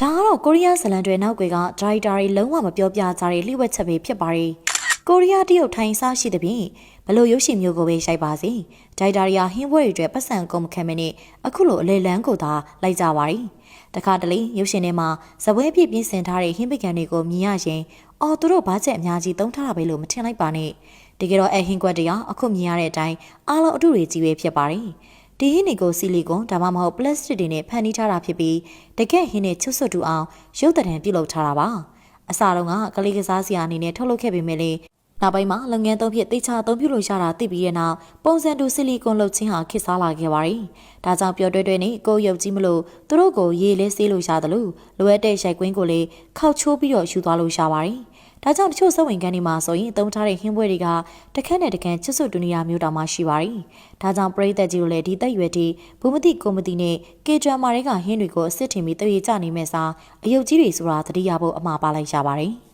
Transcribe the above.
ဒါကတော့ကိုရီးယားဇလန်တွေနောက်ကွယ်ကဒါရိုက်တာတွေလုံးဝမပြောပြကြတဲ့လှိဝက်ချက်ပဲဖြစ်ပါတယ်ကိုရီးယားတရုတ်ထိုင်းစားရှိတဲ့ဖြင့်ဘလို့ရုပ်ရှင်မျိုးကိုပဲရိုက်ပါစေဒါရိုက်တာတွေကဟင်းပွဲတွေအတွက်ပတ်စံကုန်မခံမနဲ့အခုလိုအလေလန်းကိုသာလိုက်ကြပါတယ်တခါတလေရုပ်ရှင်ထဲမှာဇပွဲပြည့်ပြင်းစင်ထားတဲ့ဟင်းပကံတွေကိုမြင်ရရင်အော်သူတို့ဘာချက်အများကြီးသုံးထားတာပဲလို့မထင်လိုက်ပါနဲ့တကယ်တော့ဟင်းကွက်တရားအခုမြင်ရတဲ့အတိုင်းအားလုံးအတူတွေကြီးပဲဖြစ်ပါတယ်ဒီဟင်းတွေကိုဆီလီကွန်ဒါမှမဟုတ်ပလတ်စတစ်တွေနဲ့ဖန်တီးထားတာဖြစ်ပြီးတကယ်ဟင်းနဲ့ချွတ်ဆွတ်တူအောင်ရုပ်သဏ္ဍာန်ပြုလုပ်ထားတာပါအစတုန်းကကလေးကစားစရာအနေနဲ့ထုတ်လုပ်ခဲ့ပေမဲ့လေနောက်ပိုင်းမှာလုပ်ငန်းသုံးဖြစ်တိတ်ချသုံးပြုလို့ရတာသိပြီးတဲ့နောက်ပုံစံတူဆီလီကွန်လုပ်ခြင်းဟာခေတ်စားလာခဲ့ပါတယ်ဒါကြောင့်ပျော်တွဲတွဲနဲ့ကိုယ်ရုပ်ကြီးမလို့သူတို့ကိုရေလဲဆေးလို့ရတယ်လို့လိုအပ်တဲ့ရိုက်ကွင်းကိုလေခောက်ချိုးပြီးတော့ယူသွားလို့ရပါတယ်ဒါကြောင့်တချို့စက်ဝင်ခန်းတွေမှာဆိုရင်အသုံးထားတဲ့ဟင်းပွဲတွေကတစ်ခက်နဲ့တစ်ခက်ချွတ်ဆွတ်တူနေရမျိုးတောင်မှရှိပါတယ်။ဒါကြောင့်ပရိသတ်ကြီးတို့လည်းဒီသက်ရွယ်တီဘူမတိကိုမတိနဲ့ကေဒရမာတွေကဟင်းတွေကိုအစ်စ်ထင်ပြီးတရေကြနေမဲ့စားအယုတ်ကြီးတွေဆိုတာသတိရဖို့အမှားပါလိုက်ရပါတယ်။